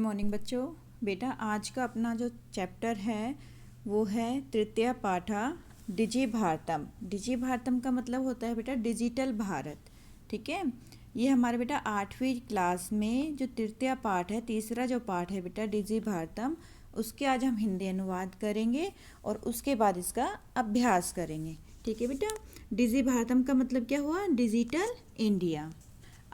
Morning बच्चों। बेटा आज का अपना जो चैप्टर है वो है तृतीय पाठा डिजि भारतम। डिजि भारतम का मतलब होता है बेटा डिजिटल भारत। ठीक है, ये हमारे बेटा 8वीं क्लास में जो तृतीय पाठ है, तीसरा जो पाठ है बेटा डिजि भारतम, उसके आज हम हिंदी अनुवाद करेंगे और उसके बाद इसका अभ्यास करेंगे। ठीक है बेटा, डिजि भारतम का मतलब क्या हुआ? Digital India.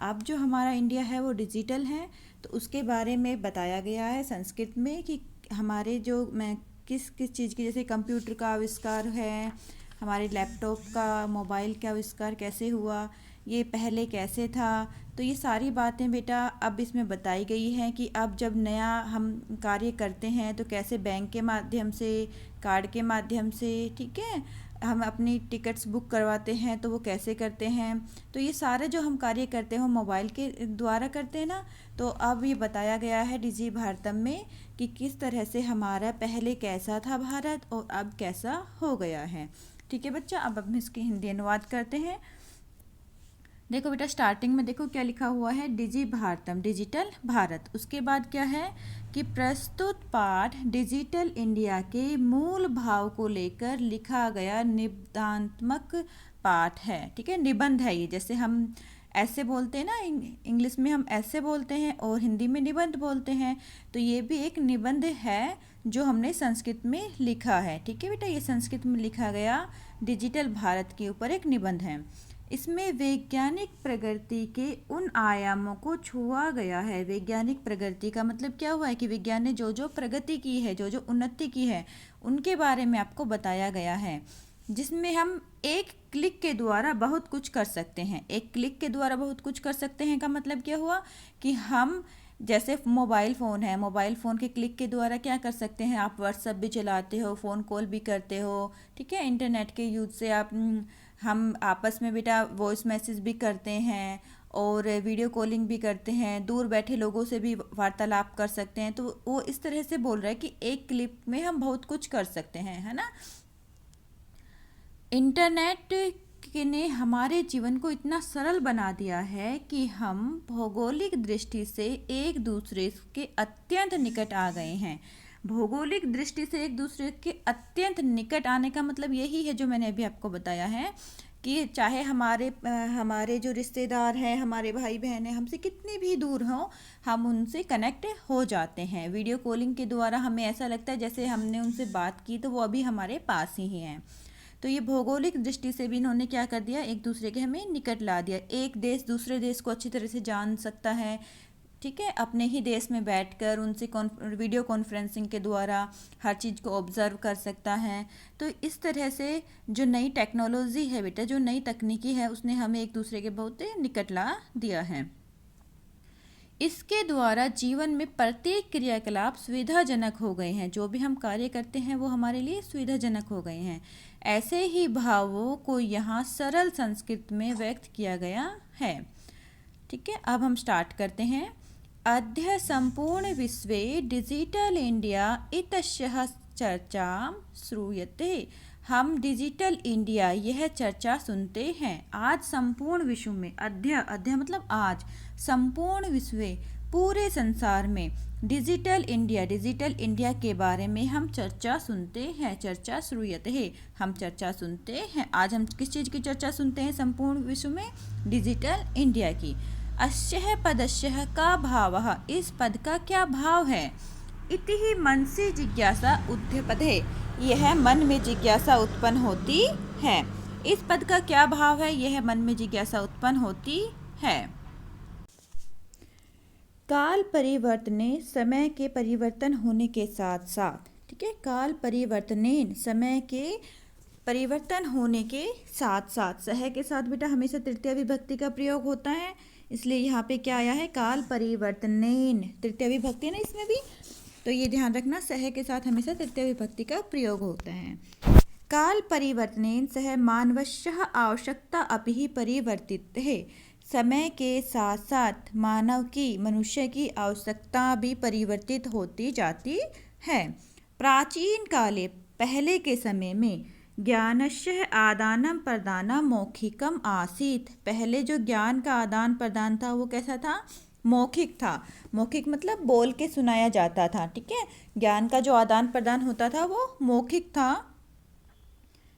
अब जो हमारा इंडिया है वो डिजिटल है, तो उसके बारे में बताया गया है संस्कृत में कि हमारे जो मैं किस किस चीज़ की, जैसे कंप्यूटर का आविष्कार है, हमारे लैपटॉप का, मोबाइल का आविष्कार कैसे हुआ, ये पहले कैसे था। तो ये सारी बातें बेटा अब इसमें बताई गई हैं कि अब जब नया हम कार्य करते हैं तो कैसे बैंक के माध्यम से, कार्ड के माध्यम से, ठीक है, हम अपनी टिकट्स बुक करवाते हैं तो वो कैसे करते हैं। तो ये सारे जो हम कार्य करते हैं मोबाइल के द्वारा करते हैं ना। तो अब ये बताया गया है डिजि भारतम में कि किस तरह से हमारा पहले कैसा था भारत और अब कैसा हो गया है। ठीक है बच्चा, अब हम इसकी हिंदी अनुवाद करते हैं। देखो बेटा, स्टार्टिंग में देखो क्या लिखा हुआ है, डिजि भारतम डिजिटल भारत। उसके बाद क्या है कि प्रस्तुत पाठ डिजिटल इंडिया के मूल भाव को लेकर लिखा गया निबंधात्मक पाठ है। ठीक है, निबंध है ये, जैसे हम ऐसे बोलते हैं ना, इंग्लिश में हम ऐसे बोलते हैं और हिंदी में निबंध बोलते हैं, तो ये भी एक निबंध है जो हमने संस्कृत में लिखा है। ठीक है बेटा, ये संस्कृत में लिखा गया डिजिटल भारत के ऊपर एक निबंध है। इसमें वैज्ञानिक प्रगति के उन आयामों को छुआ गया है। वैज्ञानिक प्रगति का मतलब क्या हुआ है कि विज्ञान ने जो जो प्रगति की है, जो जो उन्नति की है, उनके बारे में आपको बताया गया है, जिसमें हम एक क्लिक के द्वारा बहुत कुछ कर सकते हैं। एक क्लिक के द्वारा बहुत कुछ कर सकते हैं का मतलब क्या हुआ कि हम जैसे मोबाइल फ़ोन है, मोबाइल फ़ोन के क्लिक के द्वारा क्या कर सकते हैं, आप व्हाट्सएप भी चलाते हो, फ़ोन कॉल भी करते हो। ठीक है, इंटरनेट के यूज़ से आप हम आपस में बेटा वॉइस मैसेज भी करते हैं और वीडियो कॉलिंग भी करते हैं, दूर बैठे लोगों से भी वार्तालाप कर सकते हैं। तो वो इस तरह से बोल रहा है कि एक क्लिक में हम बहुत कुछ कर सकते हैं, है ना। इंटरनेट ने हमारे जीवन को इतना सरल बना दिया है कि हम भौगोलिक दृष्टि से एक दूसरे के अत्यंत निकट आ गए हैं। भौगोलिक दृष्टि से एक दूसरे के अत्यंत निकट आने का मतलब यही है जो मैंने अभी आपको बताया है कि चाहे हमारे जो रिश्तेदार हैं, हमारे भाई बहन हैं, हमसे कितनी भी दूर हों, हम उनसे कनेक्ट हो जाते हैं। वीडियो कॉलिंग के द्वारा हमें ऐसा लगता है जैसे हमने उनसे बात की तो वो अभी हमारे पास ही हैं। तो ये भौगोलिक दृष्टि से भी इन्होंने क्या कर दिया, एक दूसरे के हमें निकट ला दिया। एक देश दूसरे देश को अच्छी तरह से जान सकता है। ठीक है, अपने ही देश में बैठकर उनसे वीडियो कॉन्फ्रेंसिंग के द्वारा हर चीज़ को ऑब्जर्व कर सकता है। तो इस तरह से जो नई टेक्नोलॉजी है बेटा, जो नई तकनीकी है, उसने हमें एक दूसरे के बहुत निकट ला दिया है। इसके द्वारा जीवन में प्रत्येक क्रियाकलाप सुविधाजनक हो गए हैं। जो भी हम कार्य करते हैं वो हमारे लिए सुविधाजनक हो गए हैं। ऐसे ही भावों को यहाँ सरल संस्कृत में व्यक्त किया गया है। ठीक है, अब हम स्टार्ट करते हैं। अद्य संपूर्ण विश्वे डिजिटल इंडिया इत्यस्याः चर्चा श्रूयते। हम डिजिटल इंडिया यह चर्चा सुनते हैं। आज संपूर्ण विश्व में, अद्य मतलब आज, संपूर्ण विश्व पूरे संसार में डिजिटल इंडिया के बारे में हम चर्चा सुनते हैं। चर्चा श्रूयते है, हम चर्चा सुनते हैं। आज हम किस चीज़ की चर्चा सुनते हैं संपूर्ण विश्व में? डिजिटल इंडिया की। अस्य पदस्य का भावः, इस पद का क्या भाव है? इति ही मनसि जिज्ञासा उद्भवते, यह मन में जिज्ञासा उत्पन्न होती है। इस पद का क्या भाव है? यह मन में जिज्ञासा उत्पन्न होती है। काल परिवर्तने, समय के परिवर्तन होने के साथ साथ, ठीक है, काल परिवर्तनेन, समय के परिवर्तन होने के साथ साथ, सह के साथ बेटा हमेशा तृतीय विभक्ति का प्रयोग होता है, इसलिए यहाँ पे क्या आया है, काल परिवर्तनेन, तृतीय विभक्ति ना इसमें भी, तो ये ध्यान रखना, सह के साथ हमेशा तृतीय विभक्ति का प्रयोग होता है। काल परिवर्तनेन सह मानवस्य आवश्यकता अपि ही परिवर्तित है। समय के साथ साथ मानव की, मनुष्य की आवश्यकता भी परिवर्तित होती जाती है। प्राचीन काले, पहले के समय में, ज्ञानस्य आदानं प्रदानं मौखिकम आसीत्, पहले जो ज्ञान का आदान प्रदान था वो कैसा था? मौखिक था। मौखिक मतलब बोल के सुनाया जाता था, ठीक है। ज्ञान का जो आदान प्रदान होता था वो मौखिक था।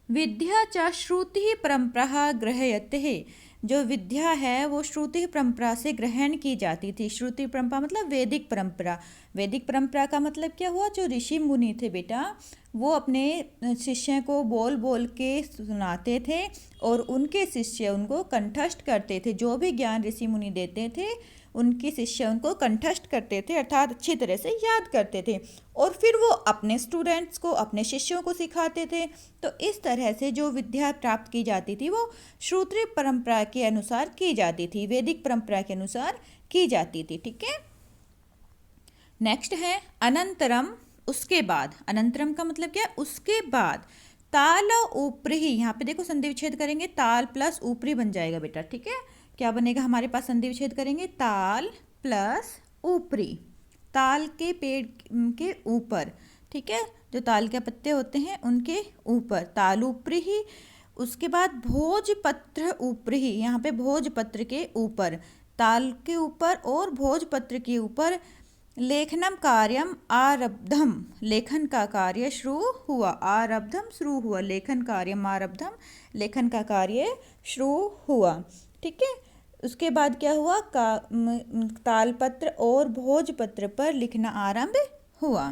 विद्या च श्रुति परंपरा ग्रह्यते, जो विद्या है वो श्रुति परंपरा से ग्रहण की जाती थी। श्रुति परंपरा मतलब वैदिक परंपरा। वैदिक परंपरा का मतलब क्या हुआ, जो ऋषि मुनि थे बेटा वो अपने शिष्य को बोल बोल के सुनाते थे और उनके शिष्य उनको कंठस्थ करते थे। जो भी ज्ञान ऋषि मुनि देते थे उनके शिष्य उनको कंठस्थ करते थे, अर्थात अच्छी तरह से याद करते थे और फिर वो अपने स्टूडेंट्स को, अपने शिष्यों को सिखाते थे। तो इस तरह से जो विद्या प्राप्त की जाती थी वो श्रुति परंपरा के अनुसार की जाती थी, वैदिक परंपरा के अनुसार की जाती थी, ठीक है। नेक्स्ट है अनंतरम, उसके बाद। अनंतरम का मतलब क्या है, उसके बाद। ताल ऊपरी, यहाँ पे देखो संधि विच्छेद करेंगे, ताल प्लस ऊपरी बन जाएगा बेटा, ठीक है। क्या बनेगा हमारे पास, संधि विच्छेद करेंगे ताल प्लस ऊपरी, ताल के पेड़ के ऊपर, ठीक है। जो ताल के पत्ते होते हैं उनके ऊपर ताल ऊपरी ही। उसके बाद भोजपत्र ऊपरी ही, यहाँ पे भोजपत्र के ऊपर, ताल के ऊपर और भोजपत्र के ऊपर लेखनम कार्यम आरब्धम, लेखन का कार्य शुरू हुआ। आरब्धम शुरू हुआ, लेखन कार्यम आरब्धम, लेखन का कार्य शुरू हुआ, ठीक है। उसके बाद क्या हुआ, तालपत्र और भोजपत्र पर लिखना आरंभ हुआ।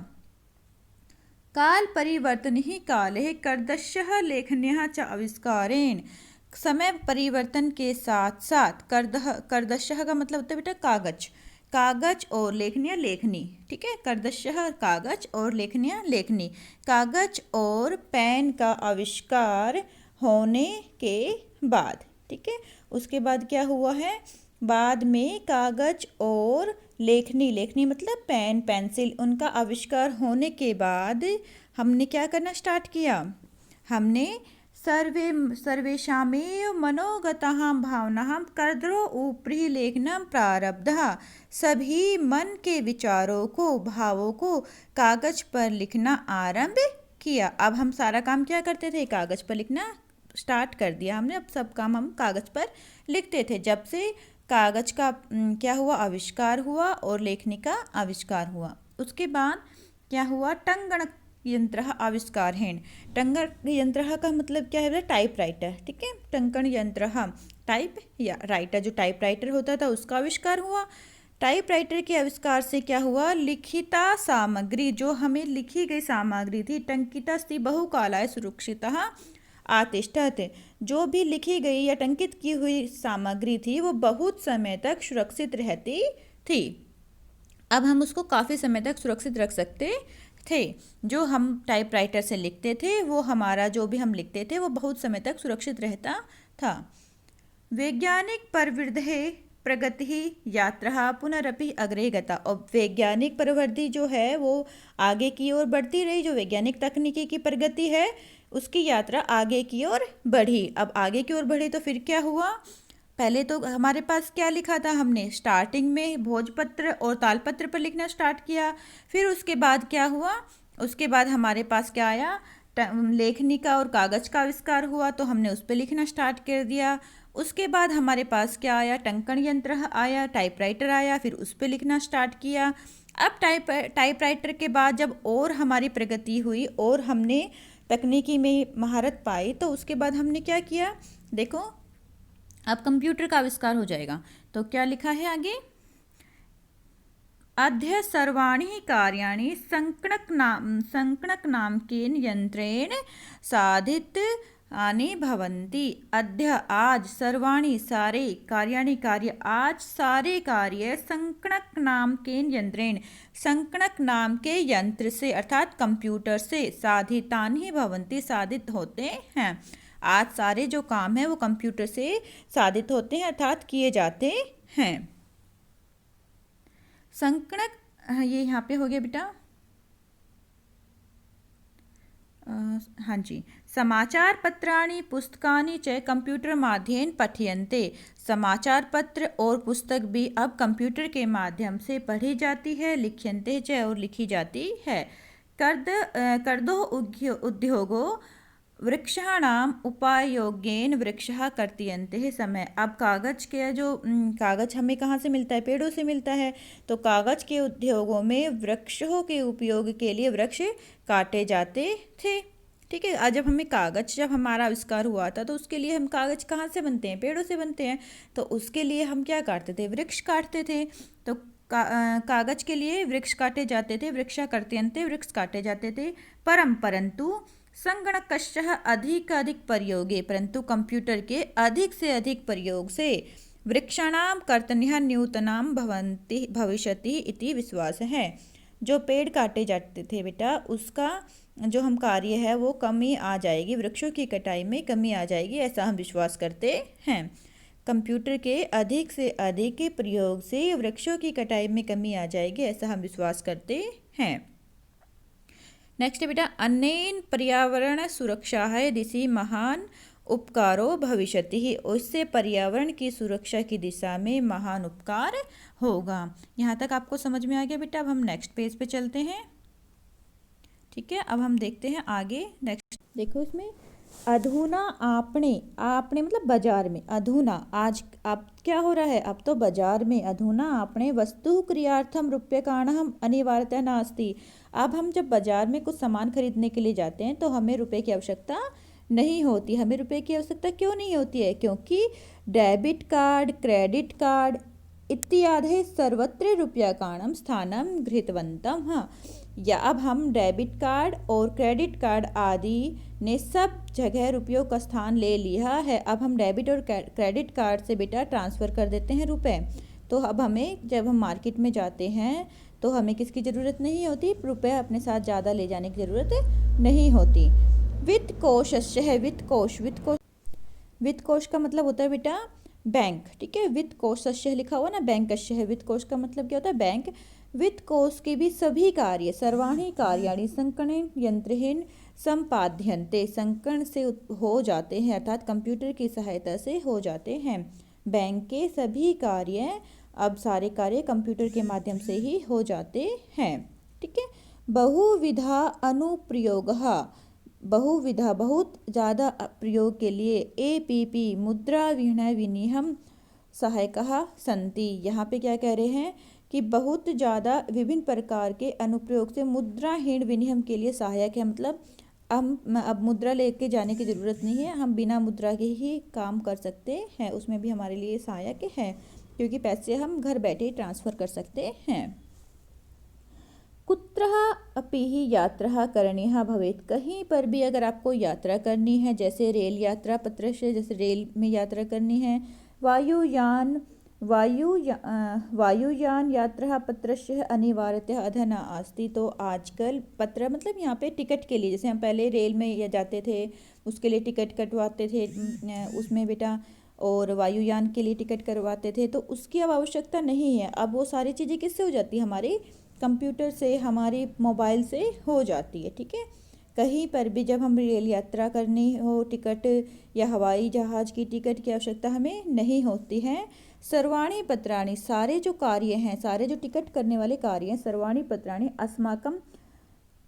काल परिवर्तन ही काले कर्दशः लेखन्यः च आविष्कारेण, समय परिवर्तन के साथ साथ कर्दशः का मतलब होता है बेटा कागज, कागज और लेखनियाँ लेखनी, ठीक है। कर्दशः कागज और लेखनियाँ लेखनी। कागज और पेन का आविष्कार होने के बाद, ठीक है। उसके बाद क्या हुआ है, बाद में कागज और लेखनी, लेखनी मतलब पेन पेंसिल, उनका आविष्कार होने के बाद हमने क्या करना स्टार्ट किया, हमने सर्वेषामेव मनोगताः भावनाः कर्दरो ऊपरी लेखनम प्रारब्धः, सभी मन के विचारों को, भावों को कागज पर लिखना आरंभ किया। अब हम सारा काम क्या करते थे, कागज पर लिखना स्टार्ट कर दिया हमने। अब सब काम हम कागज पर लिखते थे। जब से कागज का क्या हुआ, आविष्कार हुआ और लेखनी का आविष्कार हुआ। उसके बाद क्या हुआ, टंगण यंत्र आविष्कार है। टंगण यंत्र का मतलब क्या है, टाइप राइटर, ठीक है। टंकण यंत्र, टाइप या राइटर, जो टाइप राइटर होता था उसका आविष्कार हुआ। टाइप राइटर के आविष्कार से क्या हुआ, लिखिता सामग्री, जो हमें लिखी गई सामग्री थी, टंकितस्ति बहुकालाय सुरक्षितः आतिष्ठत, जो भी लिखी गई या टंकित की हुई सामग्री थी वो बहुत समय तक सुरक्षित रहती थी। अब हम उसको काफ़ी समय तक सुरक्षित रख सकते थे। जो हम टाइप राइटर से लिखते थे वो हमारा जो भी हम लिखते थे वो बहुत समय तक सुरक्षित रहता था। वैज्ञानिक प्रवृद्धि प्रगति यात्रा पुनरपि अग्रे गता, और वैज्ञानिक प्रवृत्ति जो है वो आगे की ओर बढ़ती रही। जो वैज्ञानिक तकनीकी की प्रगति है उसकी यात्रा आगे की ओर बढ़ी। अब आगे की ओर बढ़ी तो फिर क्या हुआ, पहले तो हमारे पास क्या लिखा था, हमने स्टार्टिंग में भोजपत्र और तालपत्र पर लिखना स्टार्ट किया। फिर उसके बाद क्या हुआ, उसके बाद हमारे पास क्या आया, लेखनी का और कागज़ का आविष्कार हुआ तो हमने उस पर लिखना स्टार्ट कर दिया। उसके बाद हमारे पास क्या आया, टंकण यंत्र आया, टाइपराइटर आया, फिर उस पर लिखना स्टार्ट किया। अब टाइपराइटर के बाद जब और हमारी प्रगति हुई और हमने तकनीकी में महारत पाई तो उसके बाद हमने क्या किया, देखो अब कंप्यूटर का आविष्कार हो जाएगा। तो क्या लिखा है आगे, अद्य सर्वाणि कार्याणि संगणक नामकेन यंत्रेण साधितानि भवन्ति। अद्य आज, सर्वाणि सारे, कार्याणि कार्य, आज सारे कार्य संगणक नामकेन यंत्रेण, संगणक नाम के यंत्र से अर्थात कंप्यूटर से, साधितानि भवन्ति साधित होते हैं। आज सारे जो काम है वो कंप्यूटर से साधित होते हैं अर्थात किए जाते हैं। संगणक, ये यहाँ पे हो गया बेटा, हाँ जी। समाचार पत्राणि पुस्तकानि च कंप्यूटर माध्यमेन पठ्यन्ते, समाचार पत्र और पुस्तक भी अब कंप्यूटर के माध्यम से पढ़ी जाती है, लिख्यन्ते च और लिखी जाती है। कर्दो उद्योगो वृक्षाणाम उपायोगेन वृक्षः कर्तयन्ते समय। अब कागज के जो कागज हमें कहाँ से मिलता है, पेड़ों से मिलता है। तो कागज के उद्योगों में वृक्षों के उपयोग के लिए वृक्ष काटे जाते थे। ठीक है, आज जब हमें कागज, जब हमारा आविष्कार हुआ था तो उसके लिए हम कागज कहाँ से बनते हैं, पेड़ों से बनते हैं। तो उसके लिए हम क्या काटते थे, वृक्ष काटते थे। तो कागज के लिए वृक्ष काटे जाते थे, वृक्षा कर्तयन्ते, वृक्ष काटे जाते थे। परंतु संगणकस्य अधिक प्रयोगे, परंतु कंप्यूटर के अधिक से अधिक प्रयोग से वृक्षाणाम कर्तन्यः न्यूनतम भवन्ति भविष्यति इति विश्वास है। जो पेड़ काटे जाते थे बेटा, उसका जो हम कार्य है वो कमी आ जाएगी, वृक्षों की कटाई में कमी आ जाएगी, ऐसा हम विश्वास करते हैं। कंप्यूटर के अधिक से अधिक प्रयोग से वृक्षों की कटाई में कमी आ जाएगी, ऐसा हम विश्वास करते हैं। नेक्स्ट है बेटा, अनेन पर्यावरण सुरक्षायै दिशि महान उपकारो भविष्यति। उससे पर्यावरण की सुरक्षा की दिशा में महान उपकार होगा। यहाँ तक आपको समझ में आ गया बेटा। अब हम नेक्स्ट पेज पे चलते हैं। ठीक है, अब हम देखते हैं आगे। नेक्स्ट देखो, इसमें अधुना आपने, आपने मतलब बाजार में, अधुना आज, अब क्या हो रहा है, अब तो बाजार में, अधुना आपने वस्तु क्रियार्थम रूप्यकाणम अनिवार्यतः नास्ति। अब हम जब बाजार में कुछ सामान खरीदने के लिए जाते हैं तो हमें रुपए की आवश्यकता नहीं होती। हमें रुपए की आवश्यकता क्यों नहीं होती है, क्योंकि डेबिट कार्ड, क्रेडिट कार्ड इत्यादि सर्वत्र रूप्यकाणम स्थानम गृहीतवन्तम। हाँ, या अब हम डेबिट कार्ड और क्रेडिट कार्ड आदि ने सब जगह रुपयों का स्थान ले लिया है। अब हम डेबिट और क्रेडिट कार्ड से बेटा ट्रांसफ़र कर देते हैं रुपए। तो अब हमें, जब हम मार्केट में जाते हैं तो हमें किसकी ज़रूरत नहीं होती, रुपए अपने साथ ज़्यादा ले जाने की ज़रूरत नहीं होती। वित्त कोशस्य है, वित्त कोश का मतलब होता है बेटा बैंक। ठीक है, वित्त कोशस्य लिखा हुआ ना, बैंकस्य है। वित्त कोश का मतलब क्या होता है, बैंक। वित्त कोश के भी सभी कार्य सर्वाणी कार्याणि संगणक यंत्रेण संपाद्यन्ते, संगणक से हो जाते हैं, अर्थात कंप्यूटर की सहायता से हो जाते हैं। बैंक के सभी कार्य, अब सारे कार्य कंप्यूटर के माध्यम से ही हो जाते हैं। ठीक है, बहुविधा अनुप्रयोगः, बहुविधा बहुत ज़्यादा प्रयोग के लिए APP मुद्रा विनिमय विनिमय सहायकः सन्ति। यहाँ पे क्या कह रहे हैं कि बहुत ज़्यादा विभिन्न प्रकार के अनुप्रयोग से मुद्राहीन विनिमय के लिए सहायक है। मतलब हम अब मुद्रा लेके जाने की ज़रूरत नहीं है, हम बिना मुद्रा के ही काम कर सकते हैं। उसमें भी हमारे लिए सहायक है, क्योंकि पैसे हम घर बैठे ही ट्रांसफ़र कर सकते हैं। कुत्रः अपि ही यात्रा करणीयः भवेत्, कहीं पर भी अगर आपको यात्रा करनी है, जैसे रेल यात्रा पत्र से, जैसे रेल में यात्रा करनी है, वायुयान यात्रा पत्रस्य अनिवार्यतः अधुना अस्ति। तो आजकल पत्र मतलब यहाँ पे टिकट के लिए, जैसे हम पहले रेल में जाते थे उसके लिए टिकट कटवाते थे उसमें बेटा, और वायुयान के लिए टिकट करवाते थे, तो उसकी अब आवश्यकता नहीं है। अब वो सारी चीज़ें किससे हो जाती है, हमारे कंप्यूटर से, हमारी मोबाइल से हो जाती है। ठीक है, कहीं पर भी जब हम रेल यात्रा करनी हो, टिकट या हवाई जहाज़ की टिकट की आवश्यकता हमें नहीं होती है। सर्वाणी पत्राणि, सारे जो कार्य हैं, सारे जो टिकट करने वाले कार्य हैं, सर्वाणी पत्राणि अस्माकं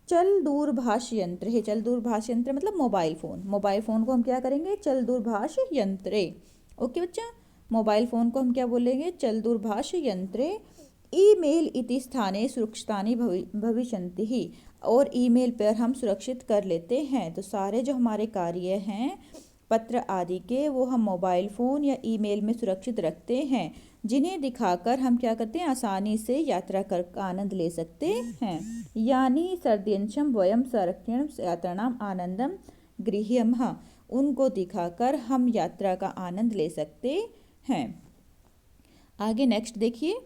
चल दूरभाष यंत्र है। चल दूरभाष यंत्र मतलब मोबाइल फ़ोन। मोबाइल फ़ोन को हम क्या करेंगे, चल दूरभाष यंत्रे। ओके बच्चा, मोबाइल फ़ोन को हम क्या बोलेंगे, चल दूरभाष यंत्रे। ईमेल इति स्थाने सुरक्षितानि भविष्यन्ति ही, और ईमेल पर हम सुरक्षित कर लेते हैं। तो सारे जो हमारे कार्य हैं पत्र आदि के, वो हम मोबाइल फ़ोन या ईमेल में सुरक्षित रखते हैं, जिन्हें दिखाकर हम क्या करते हैं, आसानी से यात्रा कर आनंद ले सकते हैं। यानी सर्दियंशम वयम संरक्षण यात्राणाम आनंदम गृह्यमः, उनको दिखाकर हम यात्रा का आनंद ले सकते हैं। आगे नेक्स्ट देखिए,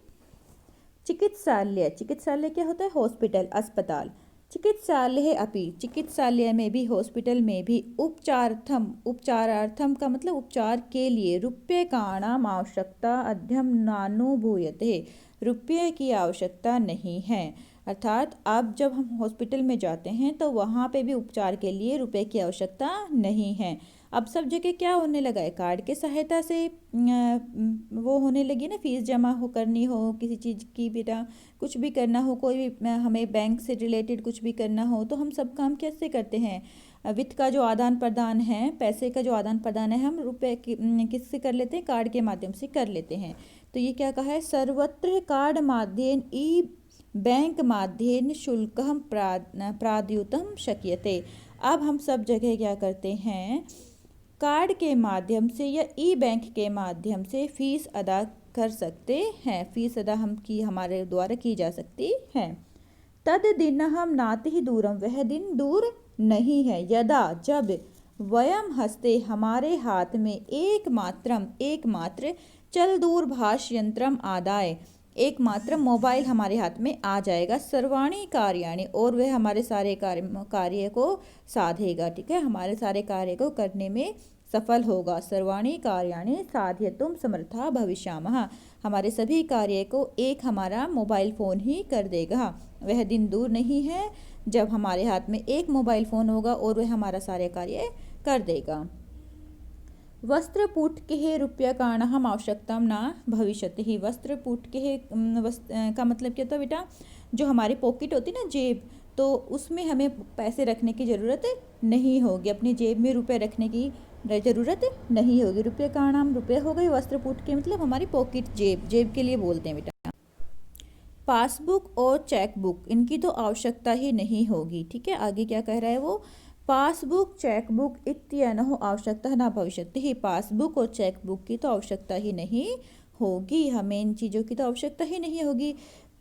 चिकित्सालय। चिकित्सालय क्या होता है, हॉस्पिटल, अस्पताल। चिकित्सालय अपि, चिकित्सालय में भी, हॉस्पिटल में भी उपचारार्थम, उपचारार्थम का मतलब उपचार के लिए, रूप्यकाणाम आवश्यकता अध्यम नानुभूयते, रुपये की आवश्यकता नहीं है। अर्थात अब जब हम हॉस्पिटल में जाते हैं तो वहाँ पे भी उपचार के लिए रुपए की आवश्यकता नहीं है। अब सब जगह क्या होने लगा है, कार्ड के सहायता से वो होने लगी ना, फीस जमा हो करनी हो किसी चीज़ की बेटा, कुछ भी करना हो, कोई भी हमें बैंक से रिलेटेड कुछ भी करना हो, तो हम सब काम कैसे करते हैं, वित्त का जो आदान प्रदान है, पैसे का जो आदान प्रदान है, हम रुपए किससे कर लेते हैं? कार्ड के माध्यम से कर लेते हैं। तो ये क्या कहा है? सर्वत्र कार्ड माध्येन ई बैंक माध्येन शुल्कं प्राद्युतं शक्यते। अब हम सब जगह क्या करते हैं? कार्ड के माध्यम से या ई बैंक के माध्यम से फीस अदा कर सकते हैं। फीस अदा हमारे द्वारा की जा सकती है। तद दिनहं नातिः दूरम, वह दिन दूर नहीं है। यदा, जब, वयम हस्ते, हमारे हाथ में, एकमात्र चल दूरभाष यंत्रम आदाय, एकमात्र मोबाइल हमारे हाथ में आ जाएगा। सर्वाणी कार्याणि, और वह हमारे सारे कार्य को साधेगा। ठीक है, हमारे सारे कार्य को करने में सफल होगा। सर्वाणी कार्याणि साधयितुं समर्था भविष्यामः, हमारे सभी कार्य को एक हमारा मोबाइल फ़ोन ही कर देगा। वह दिन दूर नहीं है जब हमारे हाथ में एक मोबाइल फ़ोन होगा और वह हमारा सारे कार्य कर देगा। वस्त्रपुटकेः रूप्यकाणाम् आवश्यकता न भविष्यति। वस्त्रपुटकेः का मतलब क्या था बेटा? जो हमारी पॉकेट होती है ना, जेब, तो उसमें हमें पैसे रखने की ज़रूरत नहीं होगी। अपनी जेब में रुपए रखने की ज़रूरत नहीं होगी। रूप्यकाणाम्, रुपये हो गए। वस्त्रपुटके मतलब हमारी पॉकेट, जेब के लिए बोलते हैं बेटा। पासबुक और चेकबुक, इनकी तो आवश्यकता ही नहीं होगी। ठीक है, आगे क्या कह रहा है वो? पासबुक चेकबुक इत्यनोः आवश्यकता न भविष्यति। पासबुक और चेकबुक की तो आवश्यकता ही नहीं होगी, हमें इन चीज़ों की तो आवश्यकता ही नहीं होगी।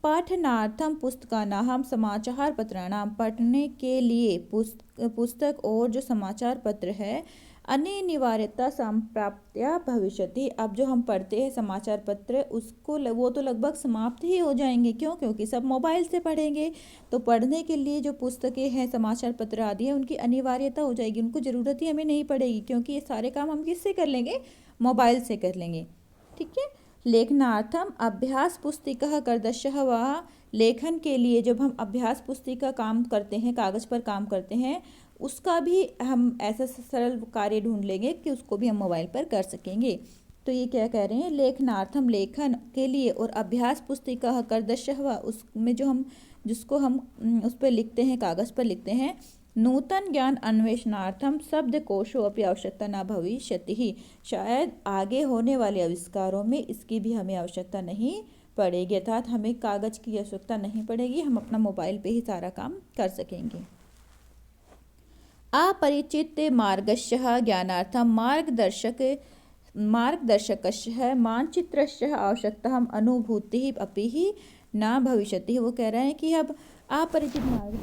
पठनार्थम पुस्तकानां समाचार पत्राणां, पढ़ने के लिए पुस्तक और जो समाचार पत्र है, अनिवार्यता संप्राप्त्या भविष्यति। अब जो हम पढ़ते हैं समाचार पत्र, उसको वो तो लगभग समाप्त ही हो जाएंगे। क्यों? क्योंकि सब मोबाइल से पढ़ेंगे। तो पढ़ने के लिए जो पुस्तकें हैं, समाचार पत्र आदि हैं, उनकी अनिवार्यता हो जाएगी, उनको ज़रूरत ही हमें नहीं पड़ेगी, क्योंकि ये सारे काम हम किससे कर लेंगे? मोबाइल से कर लेंगे। ठीक है। लेखनार्थम अभ्यास पुस्तिका कर्दशः व, लेखन के लिए जब हम अभ्यास पुस्तिका काम करते हैं, कागज़ पर काम करते हैं, उसका भी हम ऐसा सरल कार्य ढूंढ लेंगे कि उसको भी हम मोबाइल पर कर सकेंगे। तो ये क्या कह रहे हैं? लेखनार्थम, लेखन के लिए, और अभ्यास पुस्तिका कर्दशः व, उसमें जिसको हम उस पर लिखते हैं, कागज़ पर लिखते हैं। नूतन ज्ञान अन्वेषणार्थम शब्दकोशो अपि आवश्यकता न भविष्यति। शायद आगे होने वाले आविष्कारों में इसकी भी हमें आवश्यकता नहीं पड़ेगी, अर्थात हमें कागज़ की आवश्यकता नहीं पड़ेगी, हम अपना मोबाइल पे ही सारा काम कर सकेंगे। अपरिचित मार्गस्य ज्ञानार्थम मार्गदर्शकस्य मानचित्रस्य आवश्यकता अनुभूति अपि ही न भविष्यति। वो कह रहे हैं कि अब अपरिचित मार्ग,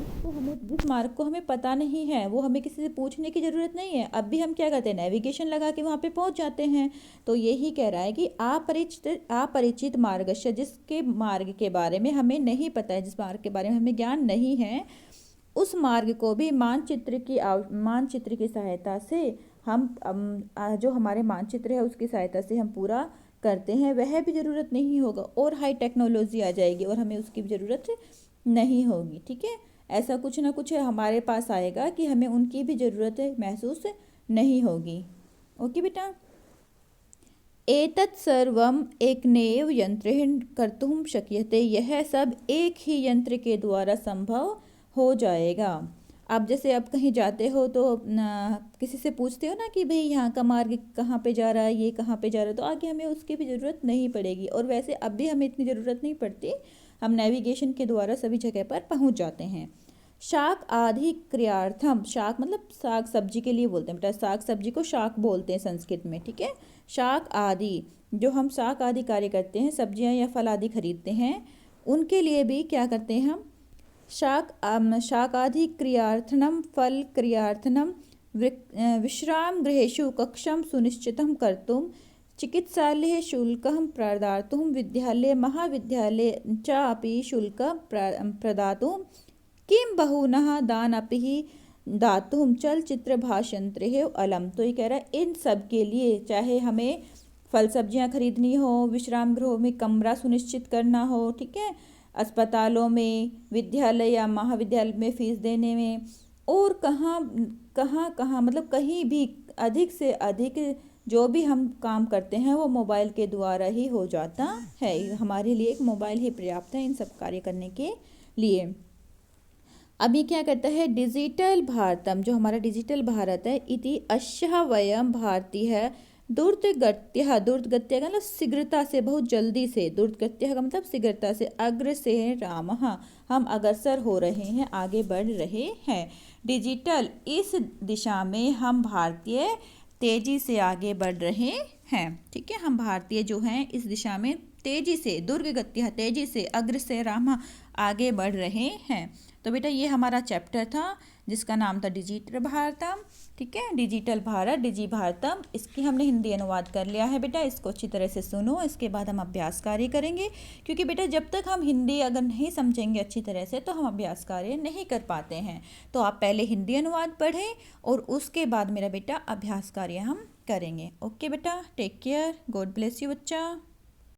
जिस मार्ग को हमें पता नहीं है, वो हमें किसी से पूछने की ज़रूरत नहीं है। अब भी हम क्या करते हैं? नेविगेशन लगा के वहाँ पे पहुँच जाते हैं। तो यही कह रहा है कि अपरिचित मार्गस्य, जिसके मार्ग के बारे में हमें नहीं पता है, जिस मार्ग के बारे में हमें ज्ञान नहीं है, उस मार्ग को भी मानचित्र की सहायता से हम जो हमारे मानचित्र है उसकी सहायता से हम पूरा करते हैं। वह भी ज़रूरत नहीं होगा, और हाई टेक्नोलॉजी आ जाएगी और हमें उसकी भी ज़रूरत नहीं होगी। ठीक है, ऐसा कुछ ना कुछ हमारे पास आएगा कि हमें उनकी भी ज़रूरत महसूस नहीं होगी। ओके बेटा। एतत् सर्वम एकनेव यंत्रेण कर्तुं शक्यते। यह सब एक ही यंत्र के द्वारा संभव हो जाएगा। अब जैसे आप कहीं जाते हो तो किसी से पूछते हो ना कि भाई यहाँ का मार्ग कहाँ पे जा रहा है, ये कहाँ पे जा रहा है, तो आगे हमें उसकी भी ज़रूरत नहीं पड़ेगी। और वैसे अब भी हमें इतनी ज़रूरत नहीं पड़ती, हम नेविगेशन के द्वारा सभी जगह पर पहुँच जाते हैं। शाक आदि क्रियार्थम, शाक मतलब साग सब्जी के लिए बोलते हैं बेटा, साग सब्जी को शाक बोलते हैं संस्कृत में। ठीक है, शाक आदि, जो हम शाक आदि कार्य करते हैं, सब्जियां या फल आदि खरीदते हैं, उनके लिए भी क्या करते हैं हम? शाकादि क्रियार्थनम, फल क्रियार्थनम, विश्राम गृहेषु कक्षम सुनिश्चितं कर्तुं, चिकित्सालये शुल्कं प्रदातुं, विद्यालये महाविद्यालये च अपि शुल्कं प्रदातुं, किं बहुनः दानमपि दातुं चलचित्रभाषयन्त्रे अलम। तो ये कह रहा है इन सब के लिए, चाहे हमें फल सब्जियां खरीदनी हो, विश्राम गृहों में कमरा सुनिश्चित करना हो, ठीक है, अस्पतालों में, विद्यालय या महाविद्यालय में फीस देने में, और कहाँ मतलब कहीं भी अधिक से अधिक जो भी हम काम करते हैं वो मोबाइल के द्वारा ही हो जाता है। हमारे लिए एक मोबाइल ही पर्याप्त है इन सब कार्य करने के लिए। अब ये क्या करता है, डिजिटल भारतम, जो हमारा डिजिटल भारत है, इति अश्य वयम भारतीय द्रुतगत्या, द्रुतगत्या का मतलब शीघ्रता से, बहुत जल्दी से, द्रुतगत्या का मतलब शीघ्रता से, अग्र से रामः, हम अग्रसर हो रहे हैं, आगे बढ़ रहे हैं। डिजिटल, इस दिशा में हम भारतीय तेजी से आगे बढ़ रहे हैं। ठीक है, हम भारतीय जो हैं इस दिशा में तेजी से, दुर्गत्या तेजी से, अग्र से रामः आगे बढ़ रहे हैं। तो बेटा ये हमारा चैप्टर था जिसका नाम था डिजिटल भारतम। ठीक है, डिजिटल भारत, डिजी भारतम, इसकी हमने हिंदी अनुवाद कर लिया है बेटा। इसको अच्छी तरह से सुनो, इसके बाद हम अभ्यास कार्य करेंगे, क्योंकि बेटा जब तक हम हिंदी अगर नहीं समझेंगे अच्छी तरह से तो हम अभ्यास कार्य नहीं कर पाते हैं। तो आप पहले हिंदी अनुवाद पढ़ें और उसके बाद मेरा बेटा अभ्यास कार्य हम करेंगे। ओके बेटा, take care, God bless you बच्चा।